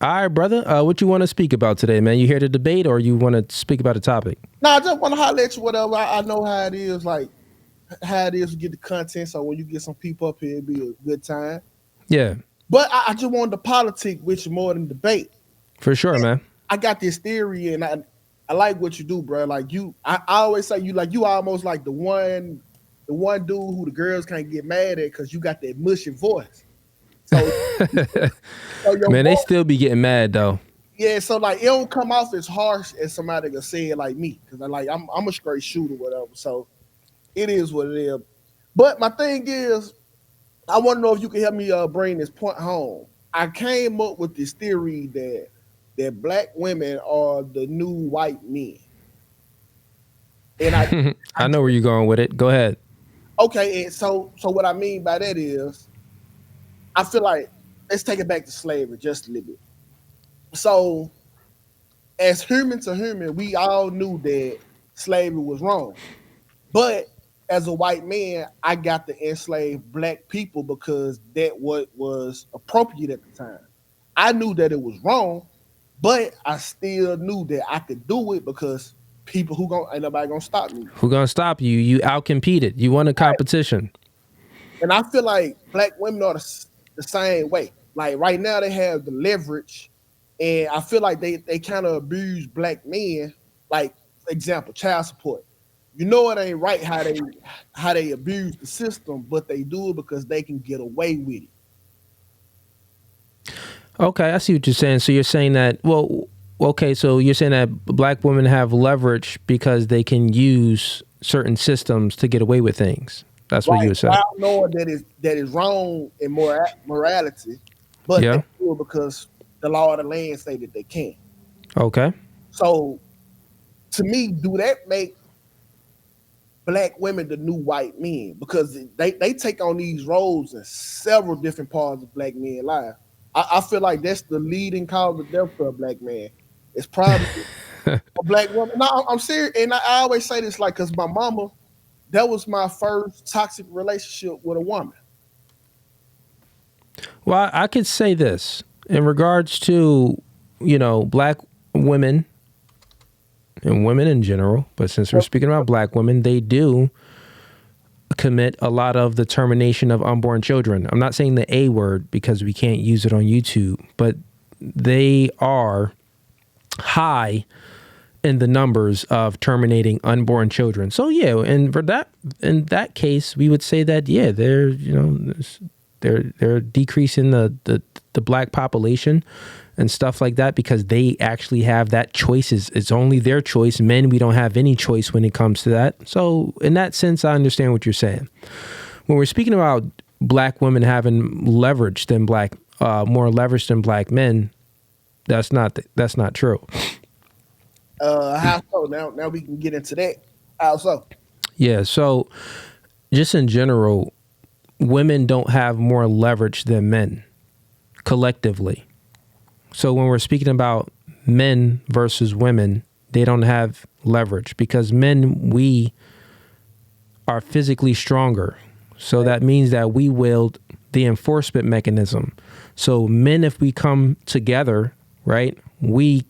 All right, brother. What you want to speak about today, man? You here to debate or you want to speak about a topic? No, I just want to holler at you, whatever. I know how it is, like how it is to get the content. So when you get some people up here, it'll be a good time. Yeah, But I just wanted to politic with you more than debate. for sure, And man. I got this theory, and I like what you do, bro. Like I always say you almost like the one dude who the girls can't get mad at because you got that mushy voice. So, so your Man, they voice, still be getting mad though. yeah. So like it don't come off as harsh as somebody can say it like me because I'm a straight shooter, whatever. So it is what it is. But my thing is, I want to know if you can help me bring this point home. I came up with this theory that black women are the new white men, and I I know where you're going with it. Go ahead. okay. And so what I mean by that is, I feel like let's take it back to slavery just a little bit. So as human to human, we all knew that slavery was wrong, but as a white man, I got to enslave black people because that what was appropriate at the time. I knew that it was wrong, but I still knew that I could do it because people who gonna ain't nobody gonna stop me. Who gonna stop you? You outcompeted. You won a Right. competition. And I feel like black women are the same way. Like right now, they have the leverage, and I feel like they kind of abuse black men. Like example, child support. You know it ain't right how they abuse the system, but they do it because they can get away with it. Okay, I see what you're saying. So you're saying that, well, okay, so you're saying that black women have leverage because they can use certain systems to get away with things. That's what you Right. would say. While knowing that is wrong in morality, but they Yeah. do it because the law of the land say that they can. Okay. So to me, do that make black women the new white men? Because they take on these roles in several different parts of black men's life. I feel like that's the leading cause of death for a black man. It's probably a black woman. No, I'm serious, and I always say this like because my mama, that was my first toxic relationship with a woman. Well, I could say this in regards to, black women and women in general, but since we're speaking about black women, they do commit a lot of the termination of unborn children. I'm not saying the A word because we can't use it on YouTube, but they are high in the numbers of terminating unborn children. So yeah, and for that, in that case, we would say that yeah, they're decreasing the black population and stuff like that because they actually have that choices. It's only their choice. Men, we don't have any choice when it comes to that. So in that sense, I understand what you're saying. When we're speaking about black women having leverage than more leverage than black men, that's not true. How so? Now we can get into that. How so? Yeah. So just in general, women don't have more leverage than men collectively. So when we're speaking about men versus women, they don't have leverage because men, we are physically stronger. So that means that we wield the enforcement mechanism. So men, if we come together, right, we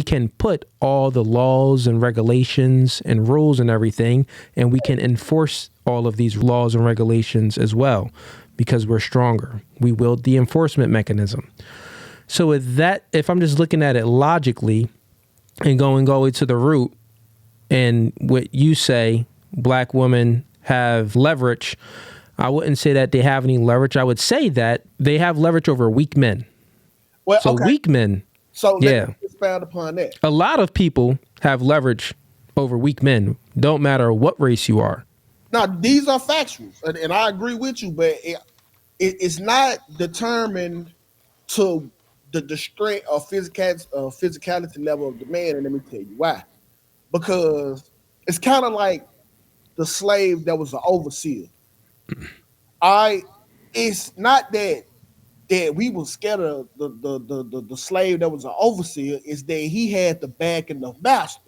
can put all the laws and regulations and rules and everything, and we can enforce all of these laws and regulations as well because we're stronger. We wield the enforcement mechanism. So with that, if I'm just looking at it logically and going all the way to the root, and what you say, black women have leverage, I wouldn't say that they have any leverage. I would say that they have leverage over weak men. Well, So okay. weak men, So yeah. let's expound upon that. A lot of people have leverage over weak men. Don't matter what race you are. Now these are factuals, and I agree with you, but it's not determined to the strength or physicality level of the man, and let me tell you why. Because it's kind of like the slave that was an overseer. I It's not that we were scared of the slave that was an overseer. Is that he had the back and the master,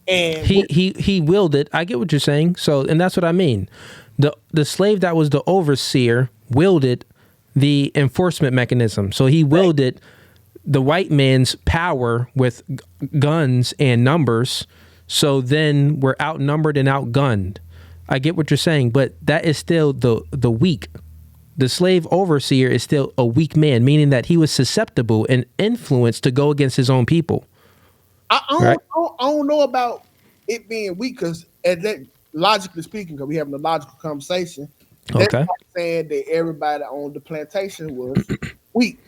and He willed it. I get what you're saying. So, and that's what I mean. The slave that was the overseer willed it. the enforcement mechanism. So he wielded the white man's power with guns and numbers. So then we're outnumbered and outgunned. I get what you're saying, but that is still the weak. The slave overseer is still a weak man, meaning that he was susceptible and influenced to go against his own people. I don't know about it being weak, because at that, logically speaking, because we're having a logical conversation, that's not saying that everybody on the plantation was weak.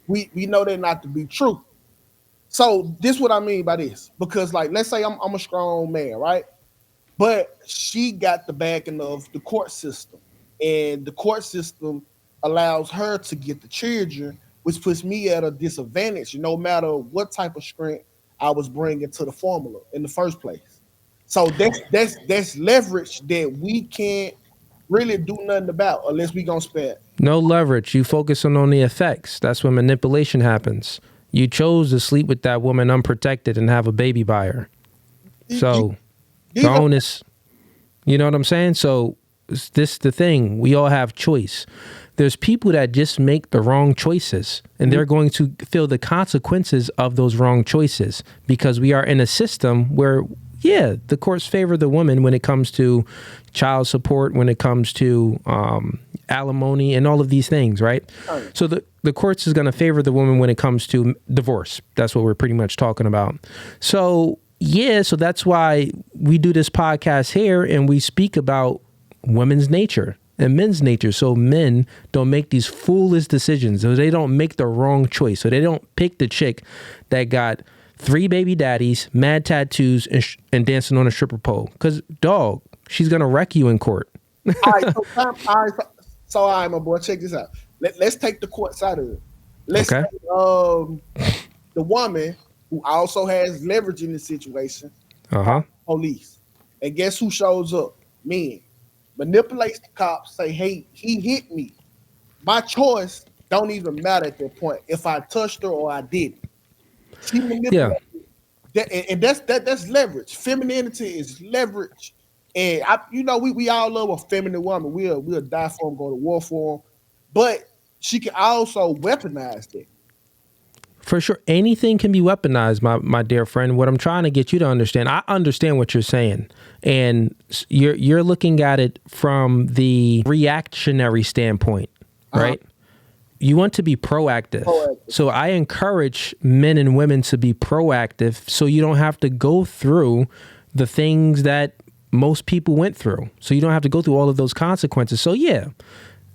We know that not to be true. So this is what I mean by this, because like, let's say I'm a strong man, right? But she got the backing of the court system, and the court system allows her to get the children, which puts me at a disadvantage, no matter what type of strength I was bringing to the formula in the first place. So that's leverage that we can't really do nothing about unless we gonna spend. No leverage. You focusing on the effects. That's when manipulation happens. You chose to sleep with that woman unprotected and have a baby by her. So the onus, you know what I'm saying? So this the thing. We all have choice. There's people that just make the wrong choices, and they're going to feel the consequences of those wrong choices, because we are in a system where, yeah, the courts favor the woman when it comes to child support, when it comes to alimony and all of these things, right? So the courts is going to favor the woman when it comes to divorce. That's what we're pretty much talking about. So, yeah, so that's why we do this podcast here, and we speak about women's nature and men's nature, so men don't make these foolish decisions, so they don't make the wrong choice, so they don't pick the chick that got 3 baby daddies, mad tattoos, and dancing on a stripper pole. Because, dog, she's going to wreck you in court. All right, my boy, check this out. Let's take the court side of it. Let's take the woman who also has leverage in the situation, police. And guess who shows up? Men. Manipulates the cops, say, hey, he hit me. My choice don't even matter at that point if I touched her or I didn't. She manipulated that, and that's leverage. Femininity is leverage. And we all love a feminine woman. We'll die for them, go to war for them. But she can also weaponize that. For sure. Anything can be weaponized, my dear friend. What I'm trying to get you to understand, I understand what you're saying. And you're looking at it from the reactionary standpoint, right? You want to be proactive. So I encourage men and women to be proactive, so you don't have to go through the things that most people went through. So you don't have to go through all of those consequences. So yeah,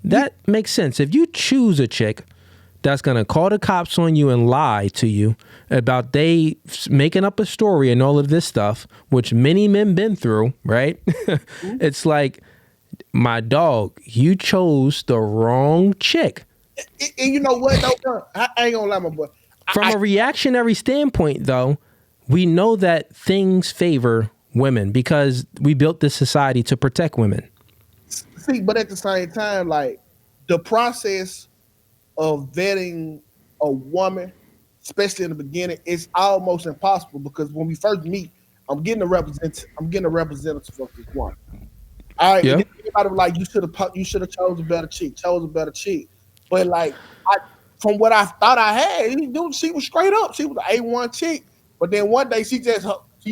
that makes sense. If you choose a chick that's going to call the cops on you and lie to you about they making up a story and all of this stuff, which many men been through, right? It's like, my dog, you chose the wrong chick. And you know what, though? I ain't gonna lie, my boy. From a reactionary standpoint, though, we know that things favor women because we built this society to protect women. See, but at the same time, like, the process of vetting a woman, especially in the beginning, it's almost impossible, because when we first meet, I'm getting a representative of this woman. All right, and everybody was like, you should have chose a better chick. But like, from what I thought I had, she was straight up. She was an A1 chick. But then one day she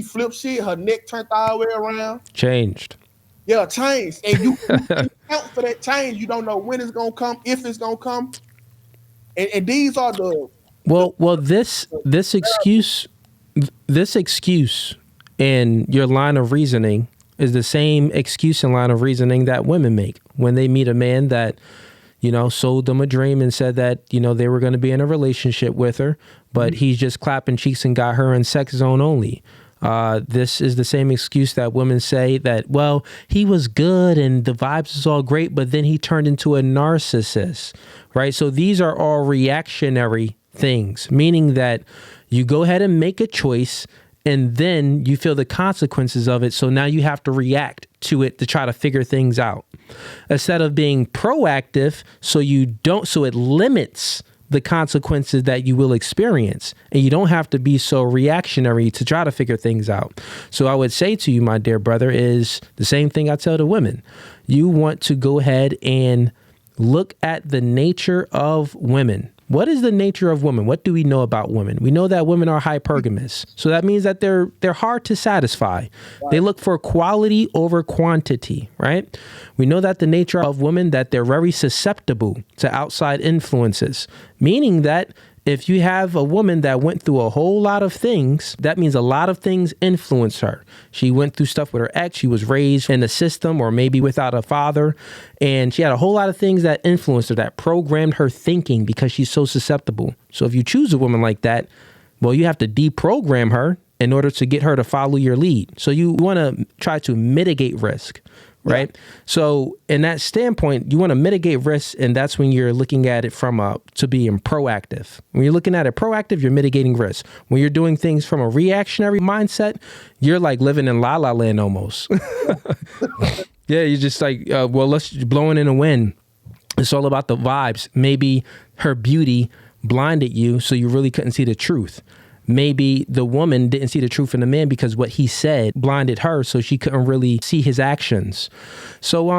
flipped shit. Her neck turned all the way around. Changed. Yeah, changed. And you count for that change. You don't know when it's gonna come, if it's gonna come. And these are the this excuse in your line of reasoning is the same excuse and line of reasoning that women make when they meet a man that, sold them a dream and said that, they were going to be in a relationship with her, but he's just clapping cheeks and got her in sex zone only. This is the same excuse that women say that, well, he was good and the vibes is all great, but then he turned into a narcissist, right? So these are all reactionary things, meaning that you go ahead and make a choice and then you feel the consequences of it. So now you have to react to it to try to figure things out instead of being proactive. So it limits the consequences that you will experience, and you don't have to be so reactionary to try to figure things out. So I would say to you, my dear brother, is the same thing I tell the women. You want to go ahead and look at the nature of women. What is the nature of women? What do we know about women? We know that women are hypergamous. So that means that they're hard to satisfy. They look for quality over quantity, right? We know that the nature of women, that they're very susceptible to outside influences, meaning that if you have a woman that went through a whole lot of things, that means a lot of things influenced her. She went through stuff with her ex. She was raised in a system or maybe without a father. And she had a whole lot of things that influenced her, that programmed her thinking because she's so susceptible. So if you choose a woman like that, well, you have to deprogram her in order to get her to follow your lead. So you want to try to mitigate risk. Right. Yeah. So in that standpoint, you want to mitigate risks. And that's when you're looking at it to being proactive. When you're looking at it proactive, you're mitigating risk. When you're doing things from a reactionary mindset, you're like living in la la land almost. Yeah. You're just like, well, let's blowing in the wind. It's all about the vibes. Maybe her beauty blinded you, so you really couldn't see the truth. Maybe the woman didn't see the truth in the man because what he said blinded her, so she couldn't really see his actions. So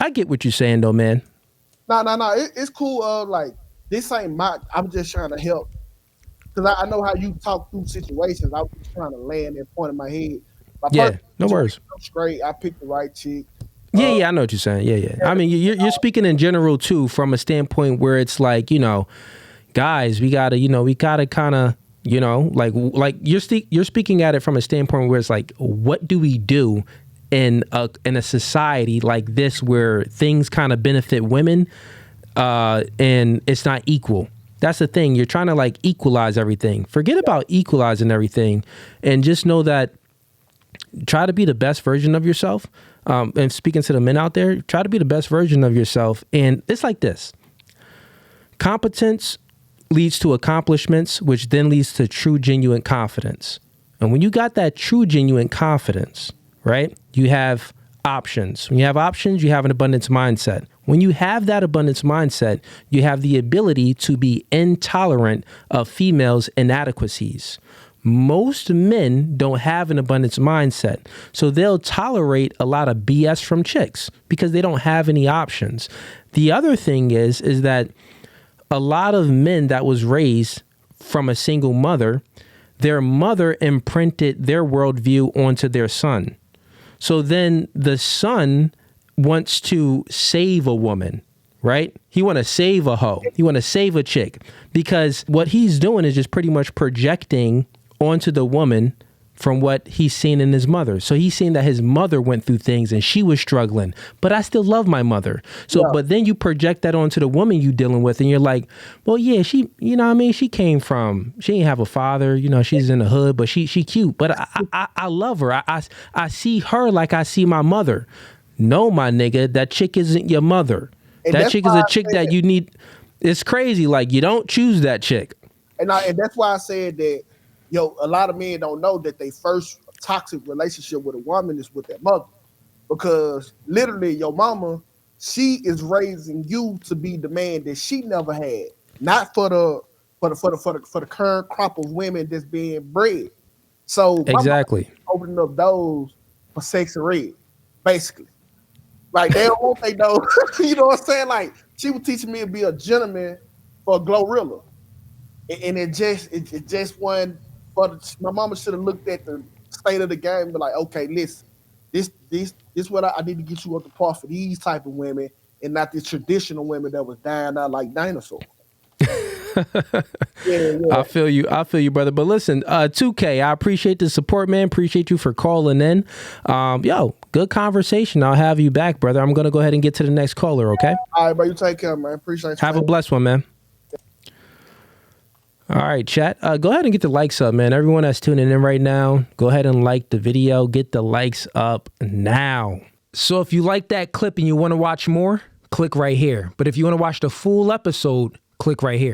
I get what you're saying though, man. No. It's cool. Like, this ain't I'm just trying to help. Because I know how you talk through situations. I was just trying to land that point in my head. Yeah, no worries. I'm straight. I picked the right chick. Yeah, I know what you're saying. Yeah. I mean, you're speaking in general too, from a standpoint where it's like, guys, we gotta kind of, like you're speaking at it from a standpoint where it's like, what do we do in a society like this where things kind of benefit women and it's not equal? That's the thing. You're trying to like equalize everything. Forget about equalizing everything and just know that try to be the best version of yourself. And speaking to the men out there, try to be the best version of yourself. And it's like this. Competence leads to accomplishments, which then leads to true, genuine confidence. And when you got that true, genuine confidence, right, you have options. When you have options, you have an abundance mindset. When you have that abundance mindset, you have the ability to be intolerant of females' inadequacies. Most men don't have an abundance mindset, so they'll tolerate a lot of BS from chicks because they don't have any options. The other thing is that a lot of men that was raised from a single mother, their mother imprinted their worldview onto their son. So then the son wants to save a woman, right? He want to save a hoe. He want to save a chick because what he's doing is just pretty much projecting onto the woman from what he's seen in his mother. So he's seen that his mother went through things and she was struggling, but I still love my mother. So, yeah. But then you project that onto the woman you dealing with and you're like, well, yeah, she, she came from, she didn't have a father, she's in the hood, but she cute, but I love her. I see her like I see my mother. No, my nigga, that chick isn't your mother. And that chick is a chick that you need. It's crazy. Like, you don't choose that chick. And that's why I said that, a lot of men don't know that they first toxic relationship with a woman is with their mother, because literally your mama, she is raising you to be the man that she never had, not for the current crop of women that's being bred. So exactly opening up doors for sex and red, basically. Like, they don't want they know, you know what I'm saying? Like, she was teaching me to be a gentleman for a Glorilla, and it just wasn't. But my mama should have looked at the state of the game and be like, okay, listen, this what I need to get you up to par for these type of women and not the traditional women that was dying out like dinosaurs. Yeah. I feel you, brother. But listen, 2K, I appreciate the support, man. Appreciate you for calling in. Good conversation. I'll have you back, brother. I'm going to go ahead and get to the next caller, okay? All right, bro. You take care, man. Appreciate you. Have a blessed one, man. All right, chat. Go ahead and get the likes up, man. Everyone that's tuning in right now, go ahead and like the video. Get the likes up now. So if you like that clip and you want to watch more, click right here. But if you want to watch the full episode, click right here.